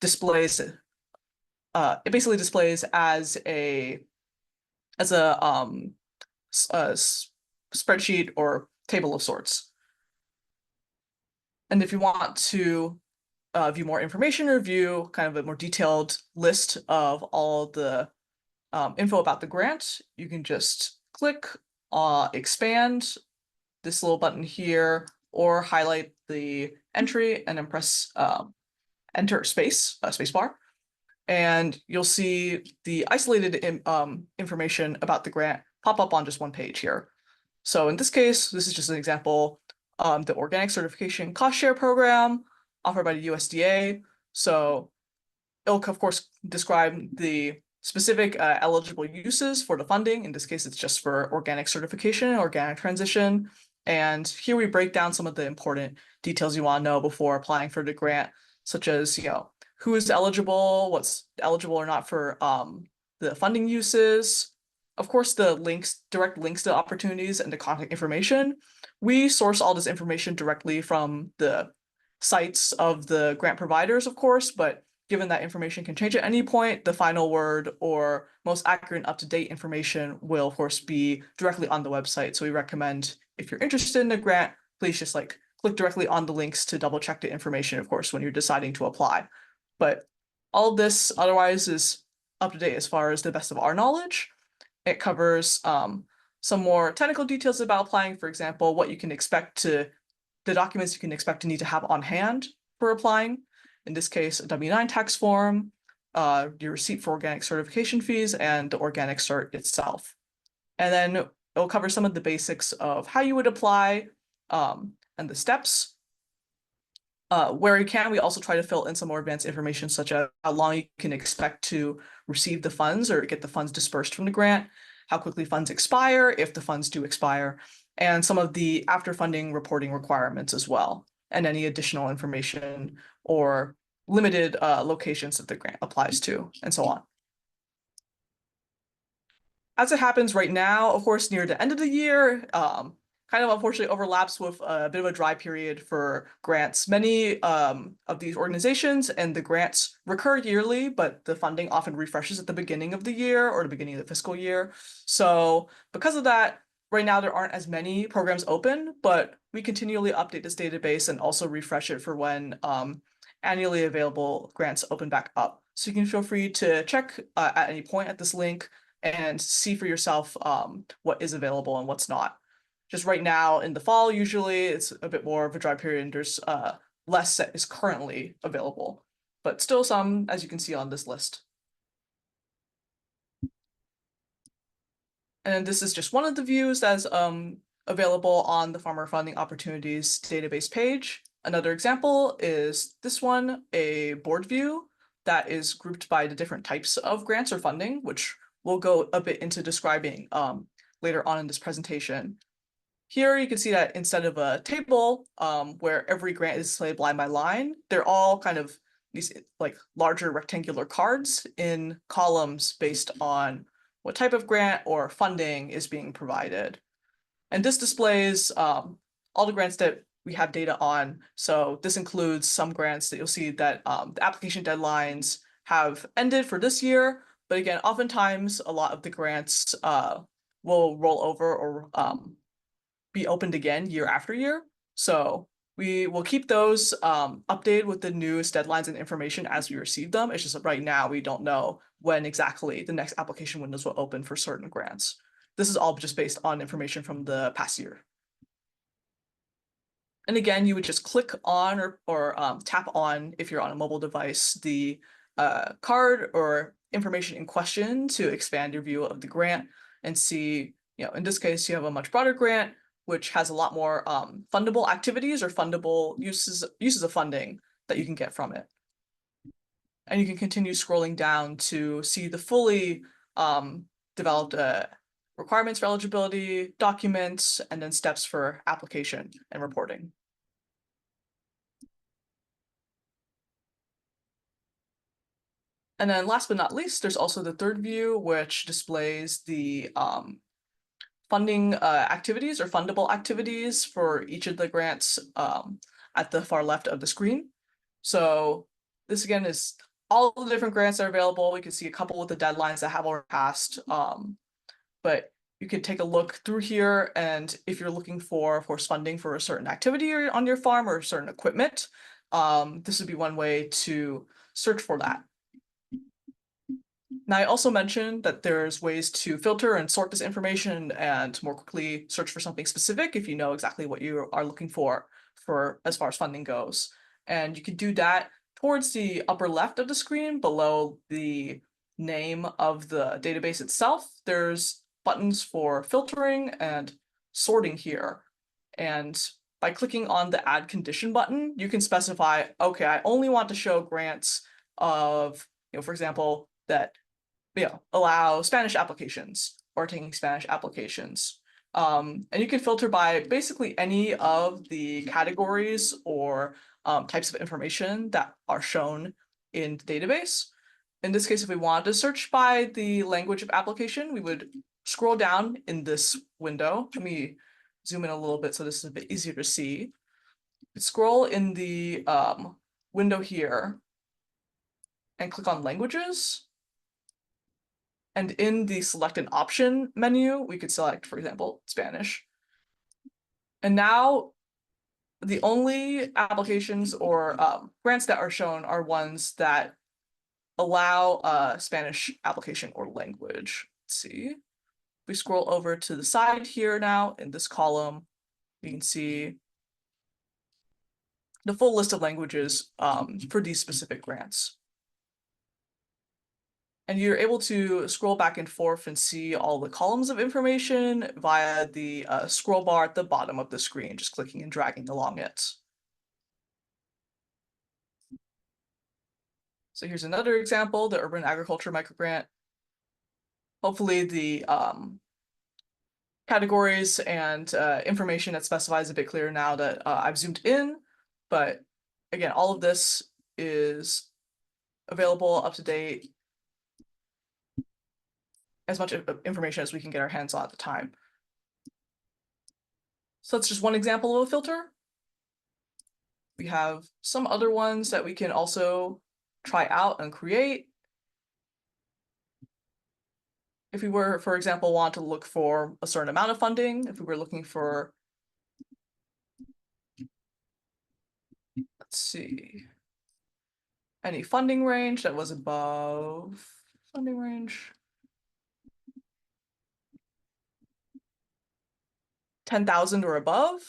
displays, it basically displays as a spreadsheet or table of sorts. And if you want to view more information or view kind of a more detailed list of all the info about the grant, you can just click expand this little button here, or highlight the entry and then press enter space bar, and you'll see the isolated information about the grant pop up on just one page here. So in this case, this is just an example, the organic certification cost share program offered by the USDA. So it'll of course describe the specific eligible uses for the funding. In this case, it's just for organic certification, organic transition. And here we break down some of the important details you want to know before applying for the grant, such as, who is eligible, what's eligible or not for the funding uses. Of course, the direct links to opportunities and the contact information. We source all this information directly from the sites of the grant providers, of course, but given that information can change at any point, the final word or most accurate and up-to-date information will, of course, be directly on the website. So we recommend, if you're interested in a grant, please just click directly on the links to double check the information, of course, when you're deciding to apply. But all of this otherwise is up to date as far as the best of our knowledge. It covers some more technical details about applying, for example, what you can expect the documents you can expect to need to have on hand for applying. In this case, a W-9 tax form, your receipt for organic certification fees, and the organic cert itself. And then it'll cover some of the basics of how you would apply and the steps. Where you can, we also try to fill in some more advanced information, such as how long you can expect to receive the funds or get the funds dispersed from the grant, how quickly funds expire, if the funds do expire, and some of the after funding reporting requirements as well, and any additional information or limited locations that the grant applies to, and so on. As it happens right now, of course, near the end of the year, kind of unfortunately overlaps with a bit of a dry period for grants. Many of these organizations and the grants recur yearly, but the funding often refreshes at the beginning of the year or the beginning of the fiscal year. So because of that, right now there aren't as many programs open, but we continually update this database and also refresh it for when annually available grants open back up. So you can feel free to check at any point at this link and see for yourself what is available and what's not. Just right now in the fall, usually it's a bit more of a dry period and there's less that is currently available, but still some, as you can see on this list. And this is just one of the views that's available on the Farmer Funding Opportunities database page. Another example is this one, a board view that is grouped by the different types of grants or funding, which we'll go a bit into describing later on in this presentation. Here you can see that instead of a table where every grant is displayed line by line, they're all kind of these like larger rectangular cards in columns based on what type of grant or funding is being provided. And this displays all the grants that we have data on. So this includes some grants that you'll see that the application deadlines have ended for this year. But again, oftentimes a lot of the grants will roll over or be opened again year after year. So we will keep those updated with the newest deadlines and information as we receive them. It's just that right now we don't know when exactly the next application windows will open for certain grants. This is all just based on information from the past year. And again, you would just click on or tap on, if you're on a mobile device, the card or information in question to expand your view of the grant and see, in this case, you have a much broader grant, which has a lot more fundable activities or fundable uses of funding that you can get from it. And you can continue scrolling down to see the fully developed requirements for eligibility, documents, and then steps for application and reporting. And then last but not least, there's also the third view, which displays the funding activities or fundable activities for each of the grants at the far left of the screen. So this again is all the different grants are available. We can see a couple with the deadlines that have already passed. But you could take a look through here, and if you're looking for, of course, funding for a certain activity on your farm or certain equipment, this would be one way to search for that. Now, I also mentioned that there's ways to filter and sort this information and more quickly search for something specific if you know exactly what you are looking for as far as funding goes. And you can do that towards the upper left of the screen below the name of the database itself. There's buttons for filtering and sorting here. And by clicking on the add condition button, you can specify, okay, I only want to show grants of, for example, that allow Spanish applications or taking Spanish applications. And you can filter by basically any of the categories or types of information that are shown in the database. In this case, if we wanted to search by the language of application, we would scroll down in this window. Let me zoom in a little bit so this is a bit easier to see. Scroll in the window here and click on languages. And in the select an option menu, we could select, for example, Spanish. And now the only applications or grants that are shown are ones that allow a Spanish application or language. Let's see. We scroll over to the side here now in this column, you can see the full list of languages for these specific grants. And you're able to scroll back and forth and see all the columns of information via the scroll bar at the bottom of the screen, just clicking and dragging along it. So here's another example, the Urban Agriculture Microgrant. Hopefully the categories and information that specifies a bit clearer now that I've zoomed in. But again, all of this is available up to date, as much information as we can get our hands on at the time. So that's just one example of a filter. We have some other ones that we can also try out and create. If we were, for example, want to look for a certain amount of funding, if we were looking for, let's see, any funding range that was above funding range, 10,000 or above,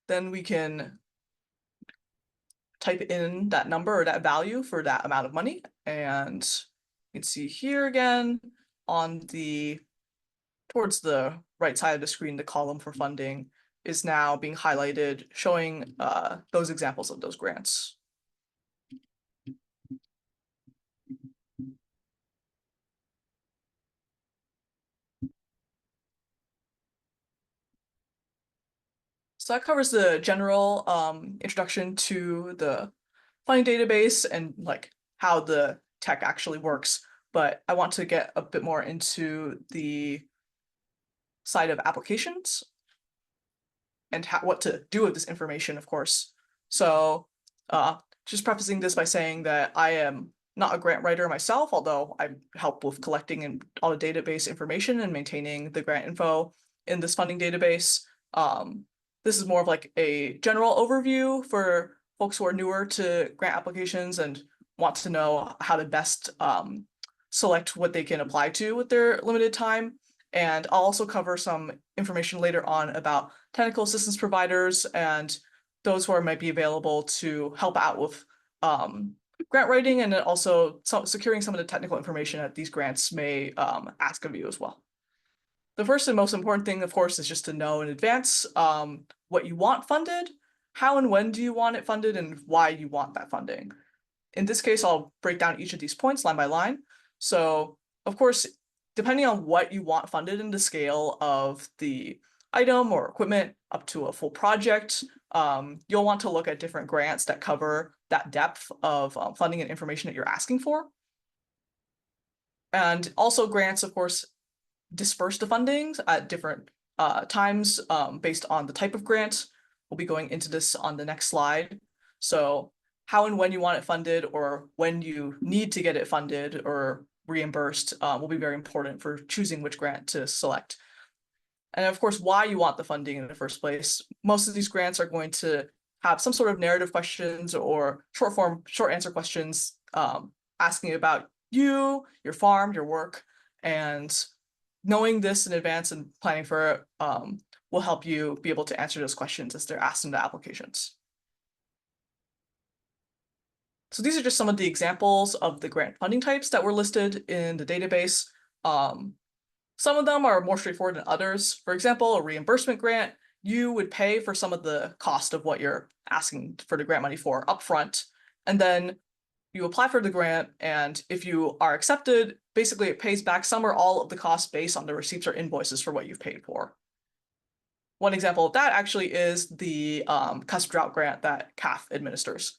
then we can type in that number or that value for that amount of money. And you can see here again on towards the right side of the screen, the column for funding is now being highlighted, showing those examples of those grants. So that covers the general introduction to the funding database and like how the tech actually works. But I want to get a bit more into the side of applications and what to do with this information, of course. So just prefacing this by saying that I am not a grant writer myself, although I help with collecting and all the database information and maintaining the grant info in this funding database. This is more of like a general overview for folks who are newer to grant applications and want to know how to best select what they can apply to with their limited time. And I'll also cover some information later on about technical assistance providers and those who might be available to help out with grant writing, and then also securing some of the technical information that these grants may ask of you as well. The first and most important thing, of course, is just to know in advance what you want funded, how and when do you want it funded, and why you want that funding. In this case, I'll break down each of these points line by line. So, of course, depending on what you want funded in the scale of the item or equipment up to a full project, you'll want to look at different grants that cover that depth of funding and information that you're asking for. And also grants, of course, disperse the fundings at different times based on the type of grant. We'll be going into this on the next slide. So how and when you want it funded or when you need to get it funded or reimbursed will be very important for choosing which grant to select. And of course, why you want the funding in the first place. Most of these grants are going to have some sort of narrative questions or short answer questions asking about you, your farm, your work, and knowing this in advance and planning for it will help you be able to answer those questions as they're asked in the applications. So these are just some of the examples of the grant funding types that were listed in the database. Some of them are more straightforward than others. For example, a reimbursement grant, you would pay for some of the cost of what you're asking for the grant money for upfront, and then you apply for the grant, and if you are accepted, basically it pays back some or all of the costs based on the receipts or invoices for what you've paid for. One example of that actually is the cusp drought grant that CAFF administers.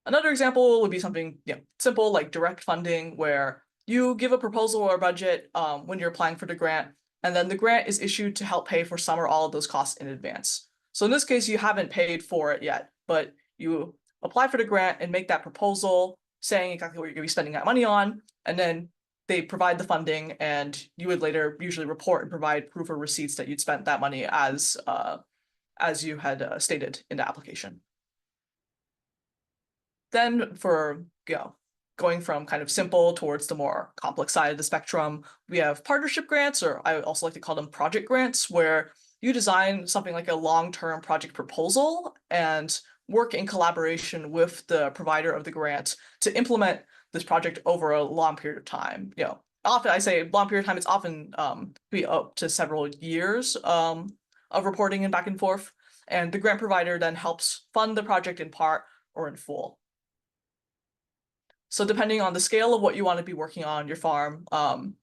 Another example would be something simple like direct funding, where you give a proposal or a budget when you're applying for the grant, and then the grant is issued to help pay for some or all of those costs in advance. So in this case, you haven't paid for it yet, but you apply for the grant and make that proposal saying exactly what you're going to be spending that money on, and then they provide the funding, and you would later usually report and provide proof or receipts that you'd spent that money as you had stated in the application. Then for going from kind of simple towards the more complex side of the spectrum, we have partnership grants, or I also like to call them project grants, where you design something like a long-term project proposal and work in collaboration with the provider of the grant to implement this project over a long period of time. Often I say long period of time, it's often be up to several years of reporting and back and forth. And the grant provider then helps fund the project in part or in full. So depending on the scale of what you want to be working on your farm, can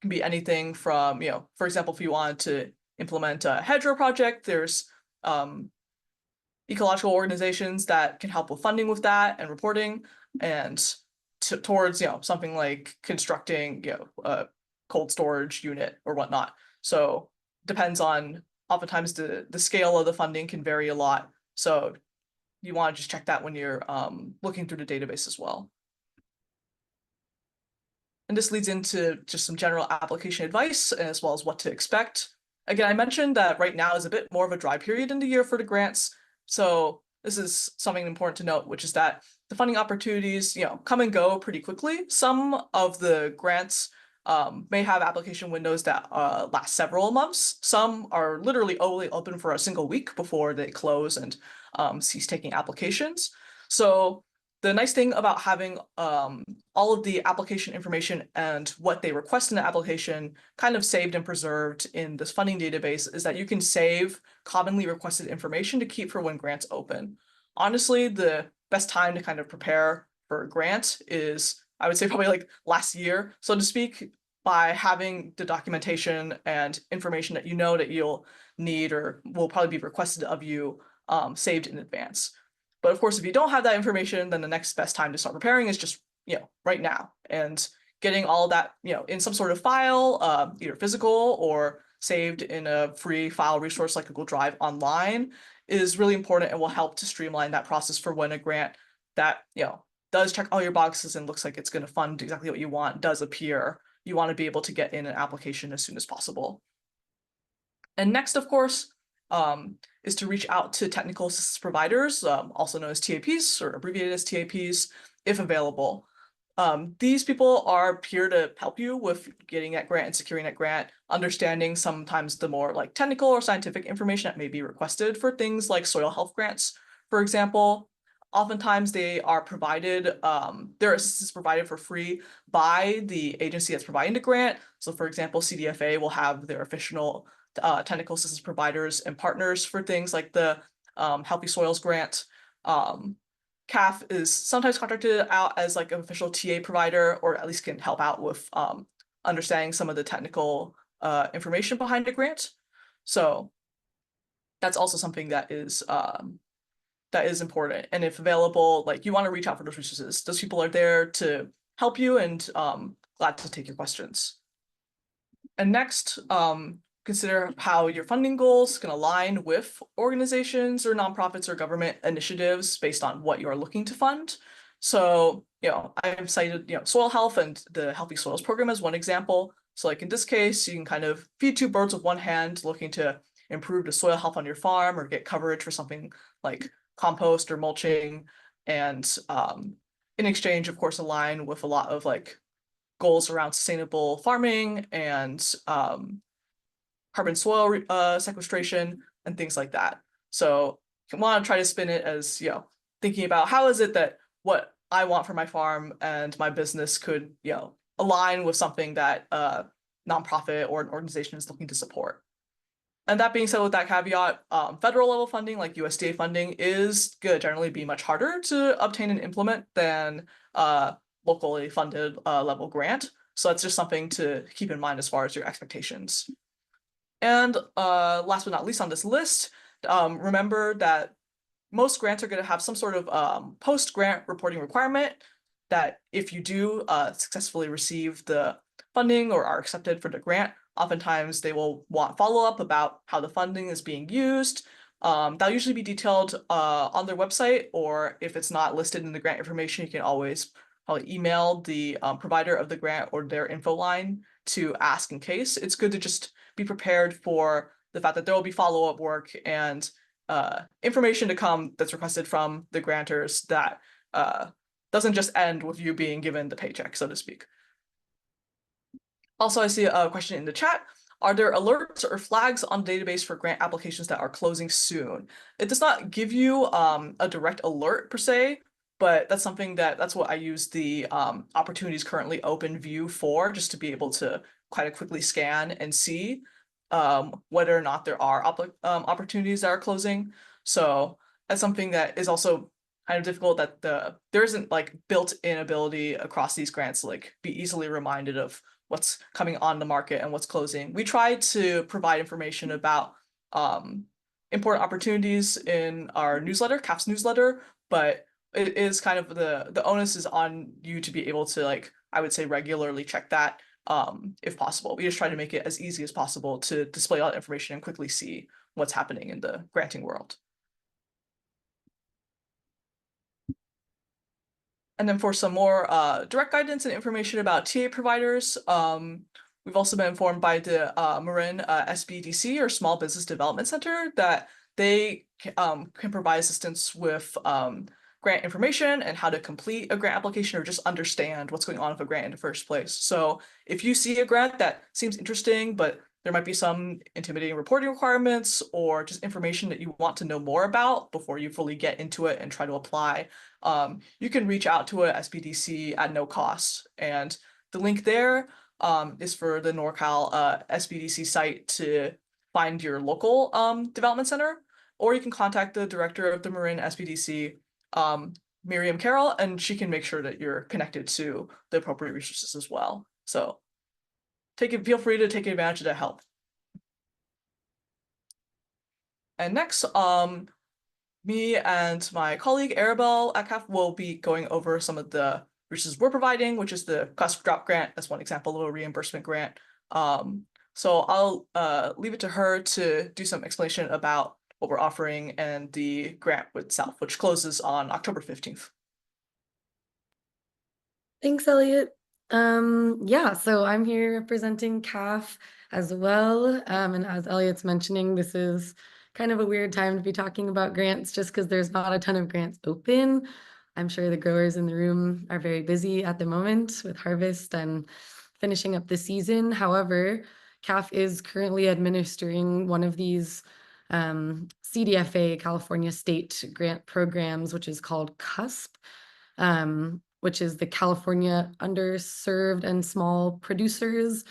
be anything from, for example, if you wanted to implement a hedgerow project, there's ecological organizations that can help with funding with that and reporting, and towards something like constructing a cold storage unit or whatnot. So depends on, oftentimes the scale of the funding can vary a lot. So you want to just check that when you're looking through the database as well. And this leads into just some general application advice as well as what to expect. Again, I mentioned that right now is a bit more of a dry period in the year for the grants. So this is something important to note, which is that the funding opportunities, come and go pretty quickly. Some of the grants may have application windows that last several months. Some are literally only open for a single week before they close and cease taking applications. So the nice thing about having all of the application information and what they request in the application kind of saved and preserved in this funding database is that you can save commonly requested information to keep for when grants open. Honestly, the best time to kind of prepare for a grant is, I would say, probably like last year, so to speak, by having the documentation and information that that you'll need or will probably be requested of you saved in advance. But of course, if you don't have that information, then the next best time to start preparing is just, right now, and getting all that, in some sort of file, either physical or saved in a free file resource like Google Drive online is really important and will help to streamline that process for when a grant that, does check all your boxes and looks like it's going to fund exactly what you want does appear. You want to be able to get in an application as soon as possible. And next, of course, is to reach out to technical assistance providers, also known as TAPs or abbreviated as TAPs, if available. These people are here to help you with getting that grant and securing that grant, understanding sometimes the more like technical or scientific information that may be requested for things like soil health grants, for example. Oftentimes they are provided, their assistance provided for free by the agency that's providing the grant. So for example, CDFA will have their official technical assistance providers and partners for things like the Healthy Soils Grant. CAFF is sometimes contracted out as like an official TA provider, or at least can help out with understanding some of the technical information behind a grant. So that's also something that is important. And if available, like you want to reach out for those resources. Those people are there to help you and glad to take your questions. And next, consider how your funding goals can align with organizations or nonprofits or government initiatives based on what you're looking to fund. So, I've cited, soil health and the Healthy Soils program as one example. So like in this case, you can kind of feed two birds with one hand, looking to improve the soil health on your farm or get coverage for something like compost or mulching. And in exchange, of course, align with a lot of like goals around sustainable farming and carbon soil sequestration and things like that. So you want to try to spin it as, thinking about how is it that what I want for my farm and my business could, align with something that a nonprofit or an organization is looking to support. And that being said, with that caveat, federal level funding like USDA funding is going to generally be much harder to obtain and implement than locally funded level grant. So that's just something to keep in mind as far as your expectations. And last but not least on this list, remember that most grants are going to have some sort of post-grant reporting requirement that if you do successfully receive the funding or are accepted for the grant, oftentimes they will want follow-up about how the funding is being used. That'll usually be detailed on their website, or if it's not listed in the grant information, you can always probably email the provider of the grant or their info line to ask in case. It's good to just be prepared for the fact that there will be follow-up work and information to come that's requested from the grantors that doesn't just end with you being given the paycheck, so to speak. Also, I see a question in the chat. Are there alerts or flags on the database for grant applications that are closing soon? It does not give you a direct alert per se, but that's something that's what I use the opportunities currently open view for, just to be able to quite quickly scan and see whether or not there are opportunities that are closing. So that's something that is also kind of difficult, that there isn't like built-in ability across these grants to like be easily reminded of what's coming on the market and what's closing. We try to provide information about important opportunities in our newsletter, CAFF's newsletter, but it is kind of the onus is on you to be able to, like, I would say, regularly check that if possible. We just try to make it as easy as possible to display all that information and quickly see what's happening in the granting world. And then for some more direct guidance and information about TA providers, we've also been informed by the Marin SBDC, or Small Business Development Center, that they can provide assistance with grant information and how to complete a grant application, or just understand what's going on with a grant in the first place. So if you see a grant that seems interesting, but there might be some intimidating reporting requirements or just information that you want to know more about before you fully get into it and try to apply, you can reach out to a SBDC at no cost. And the link there is for the NorCal SBDC site to find your local development center, or you can contact the director of the Marin SBDC, Miriam Carroll, and she can make sure that you're connected to the appropriate resources as well. So feel free to take advantage of that help. And next, me and my colleague Arabelle at CAFF will be going over some of the resources we're providing, which is the cost drop grant. That's one example, a little reimbursement grant. So I'll leave it to her to do some explanation about what we're offering and the grant itself, which closes on October 15th. Thanks, Elliot. Yeah, so I'm here representing CAFF as well. And as Elliot's mentioning, this is kind of a weird time to be talking about grants just because there's not a ton of grants open. I'm sure the growers in the room are very busy at the moment with harvest and finishing up the season. However, CAFF is currently administering one of these CDFA, California State Grant Programs, which is called CUSP, which is the California Underserved and Small Producers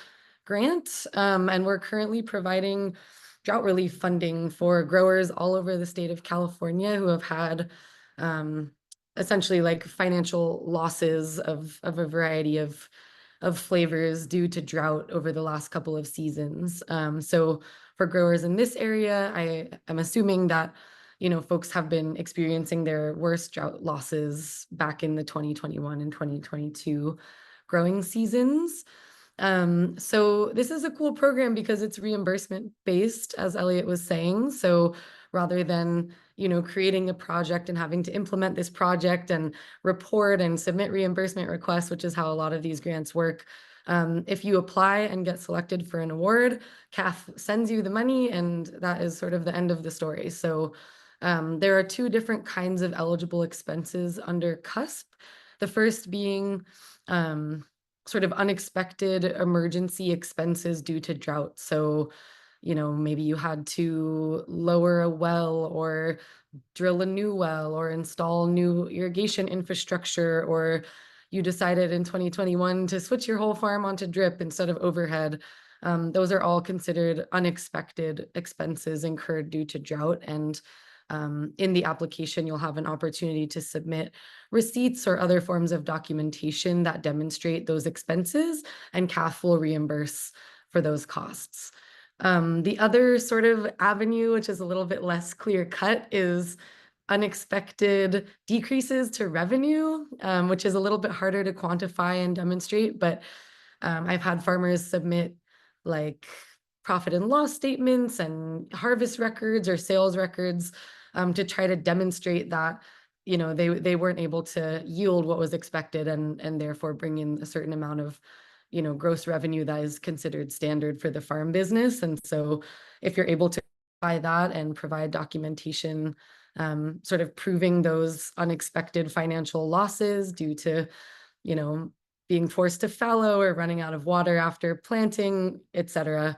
Grant. And we're currently providing drought relief funding for growers all over the state of California who have had essentially like financial losses of a variety of flavors due to drought over the last couple of seasons. So for growers in this area, I am assuming that folks have been experiencing their worst drought losses back in the 2021 and 2022 growing seasons. So this is a cool program because it's reimbursement based, as Elliot was saying. So rather than, creating a project and having to implement this project and report and submit reimbursement requests, which is how a lot of these grants work. If you apply and get selected for an award, CAFF sends you the money, and that is sort of the end of the story. So there are two different kinds of eligible expenses under CUSP. The first being sort of unexpected emergency expenses due to drought. So, maybe you had to lower a well or drill a new well or install new irrigation infrastructure, or you decided in 2021 to switch your whole farm onto drip instead of overhead. Those are all considered unexpected expenses incurred due to drought. And in the application, you'll have an opportunity to submit receipts or other forms of documentation that demonstrate those expenses, and CAFF will reimburse for those costs. The other sort of avenue, which is a little bit less clear cut, is unexpected decreases to revenue, which is a little bit harder to quantify and demonstrate. But I've had farmers submit like profit and loss statements and harvest records or sales records to try to demonstrate that they weren't able to yield what was expected, and therefore bring in a certain amount of gross revenue that is considered standard for the farm business. And so if you're able to buy that and provide documentation sort of proving those unexpected financial losses due to being forced to fallow or running out of water after planting, etc.,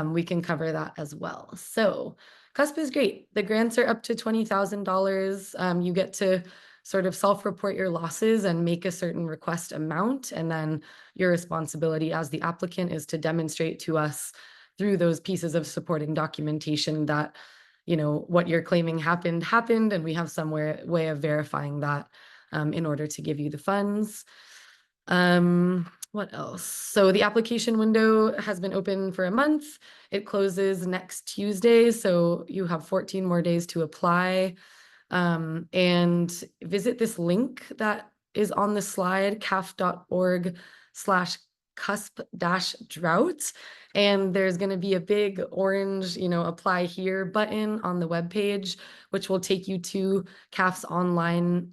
we can cover that as well. So CUSP is great. The grants are up to $20,000. You get to sort of self-report your losses and make a certain request amount. And then your responsibility as the applicant is to demonstrate to us through those pieces of supporting documentation that, what you're claiming happened, and we have some way of verifying that in order to give you the funds. What else? So the application window has been open for a month. It closes next Tuesday, so you have 14 more days to apply. And visit this link that is on the slide, caf.org/cusp-drought. And there's going to be a big orange, apply here button on the webpage, which will take you to CAF's online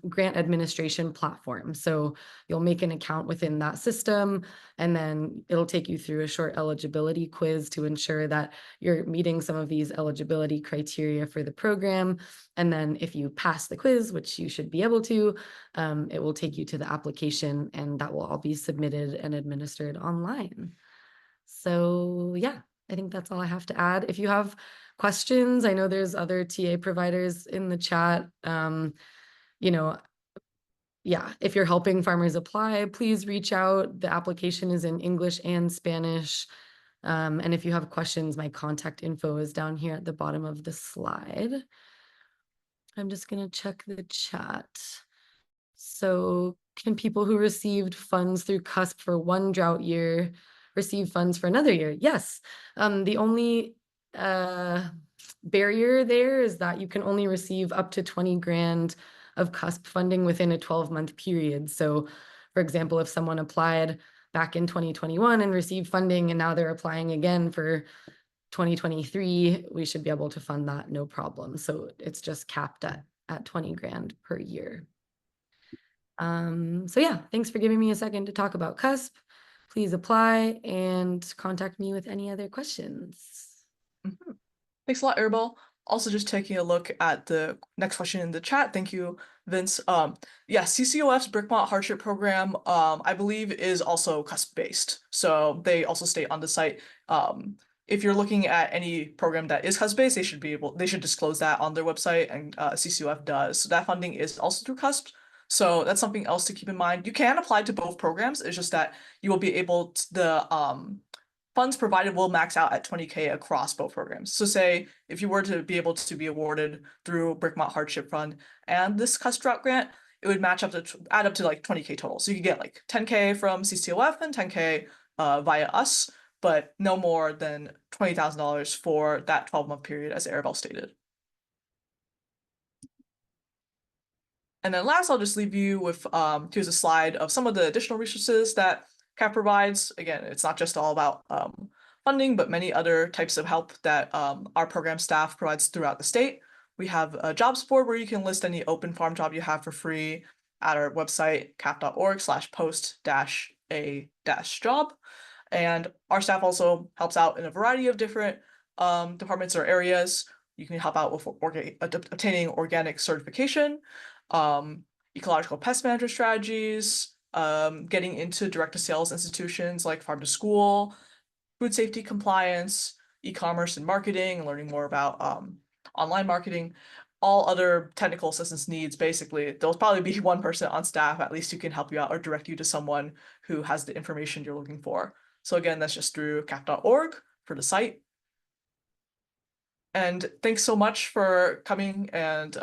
grant administration platform. So you'll make an account within that system, and then it'll take you through a short eligibility quiz to ensure that you're meeting some of these eligibility criteria for the program. And then if you pass the quiz, which you should be able to, it will take you to the application, and that will all be submitted and administered online. So yeah, I think that's all I have to add. If you have questions, I know there's other TA providers in the chat. Yeah, if you're helping farmers apply, please reach out. The application is in English and Spanish. And if you have questions, my contact info is down here at the bottom of the slide. I'm just going to check the chat. So can people who received funds through CUSP for one drought year receive funds for another year? Yes. The only barrier there is that you can only receive up to 20 grand of CUSP funding within a 12-month period. So for example, if someone applied back in 2021 and received funding, and now they're applying again for 2023, we should be able to fund that, no problem. So it's just capped at 20 grand per year. So yeah, thanks for giving me a second to talk about CUSP. Please apply and contact me with any other questions. Thanks a lot, Arabelle. Also, just taking a look at the next question in the chat. Thank you, Vince. Yeah, CCOF's Brickmont Hardship Program, I believe, is also CUSP-based. So they also state on the site, if you're looking at any program that is CUSP-based, they should disclose that on their website, and CCOF does. So that funding is also through CUSP. So that's something else to keep in mind. You can apply to both programs. It's just that you will be able to, the funds provided will max out at 20K across both programs. So say if you were to be able to be awarded through Brickmont Hardship Fund and this CUSP drought grant, it would match up to add up to like 20K total. So you could get like 10K from CCOF and 10K via us, but no more than $20,000 for that 12-month period, as Arabelle stated. And then last, I'll just leave you with here's a slide of some of the additional resources that CAFF provides. Again, it's not just all about funding, but many other types of help that our program staff provides throughout the state. We have a jobs board where you can list any open farm job you have for free at our website, caff.org/post-a-job. And our staff also helps out in a variety of different departments or areas. You can help out with obtaining organic certification, ecological pest management strategies, getting into direct-to-sales institutions like farm to school, food safety compliance, e-commerce and marketing, learning more about online marketing, all other technical assistance needs. Basically, there'll probably be one person on staff at least who can help you out or direct you to someone who has the information you're looking for. So again, that's just through caff.org for the site. And thanks so much for coming and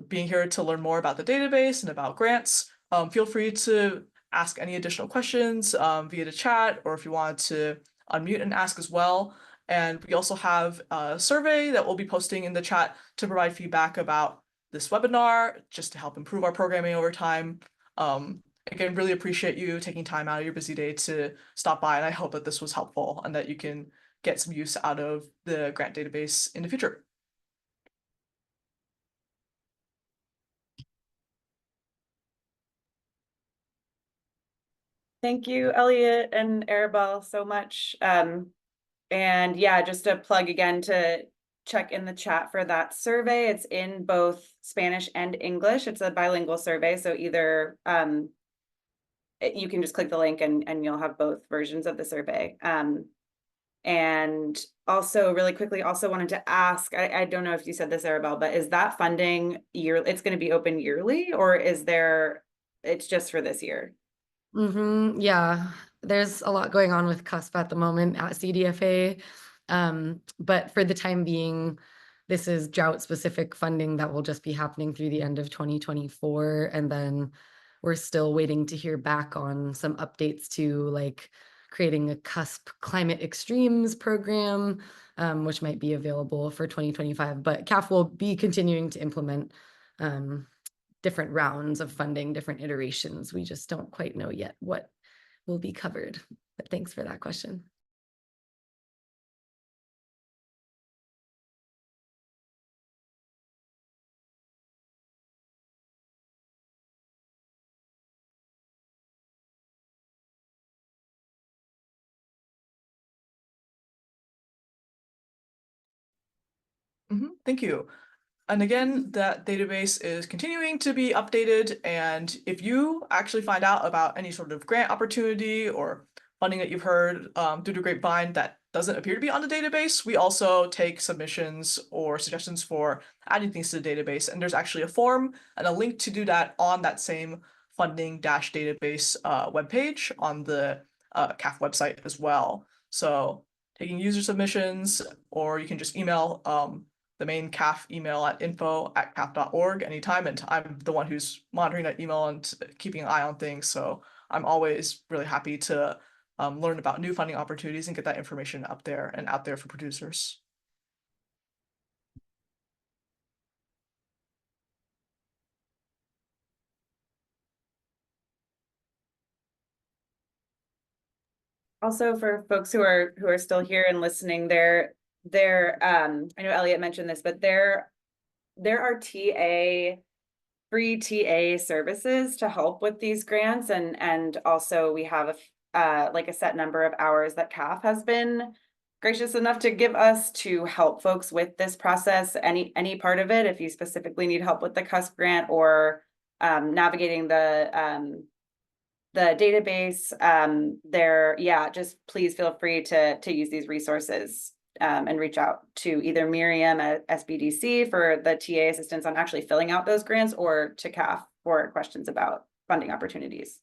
being here to learn more about the database and about grants. Feel free to ask any additional questions via the chat, or if you want to unmute and ask as well. And we also have a survey that we'll be posting in the chat to provide feedback about this webinar, just to help improve our programming over time. Again, really appreciate you taking time out of your busy day to stop by, and I hope that this was helpful and that you can get some use out of the grant database in the future. Thank you, Elliot and Arabelle, so much. And yeah, just a plug again to check in the chat for that survey. It's in both Spanish and English. It's a bilingual survey, so either you can just click the link and you'll have both versions of the survey. And also really quickly, also wanted to ask, I don't know if you said this, Arabelle, but is that funding it's going to be open yearly, or it's just for this year? Yeah, there's a lot going on with CUSP at the moment at CDFA. But for the time being, this is drought-specific funding that will just be happening through the end of 2024. And then we're still waiting to hear back on some updates to like creating a CUSP climate extremes program, which might be available for 2025. But CAFF will be continuing to implement different rounds of funding, different iterations. We just don't quite know yet what will be covered. But thanks for that question. Thank you. And again, that database is continuing to be updated. And if you actually find out about any sort of grant opportunity or funding that you've heard through the grapevine that doesn't appear to be on the database, we also take submissions or suggestions for adding things to the database. And there's actually a form and a link to do that on that same funding-database webpage on the CAFF website as well. So taking user submissions, or you can just email the main CAFF email at info@caff.org anytime. And I'm the one who's monitoring that email and keeping an eye on things. So I'm always really happy to learn about new funding opportunities and get that information up there and out there for producers. Also, for folks who are still here and listening, I know Elliot mentioned this, but there are free TA services to help with these grants, and also we have like a set number of hours that CAFF has been gracious enough to give us to help folks with this process. Any part of it, if you specifically need help with the CUSP grant or navigating the database, just please feel free to use these resources and reach out to either Miriam at SBDC for the TA assistance on actually filling out those grants, or to CAFF for questions about funding opportunities.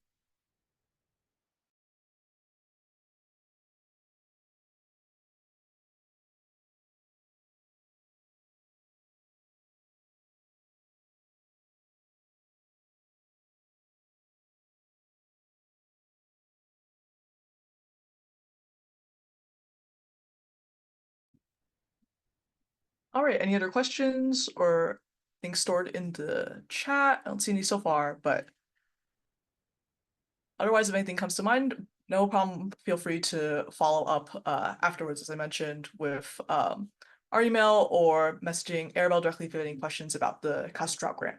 All right, any other questions or things stored in the chat? I don't see any so far, but Otherwise, if anything comes to mind, no problem. Feel free to follow up afterwards, as I mentioned, with our email or messaging Arabelle directly if you have any questions about the CAFF Drought Grant.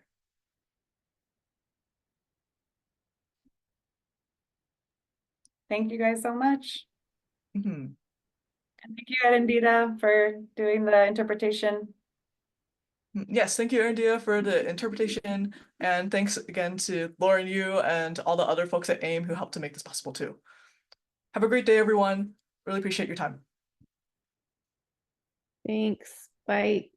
Thank you guys so much. Mhm. And thank you, Arendita, for doing the interpretation. Yes, thank you, Arandia, for the interpretation, and thanks again to Lauren, you, and all the other folks at AIM who helped to make this possible too. Have a great day, everyone. Really appreciate your time. Thanks. Bye.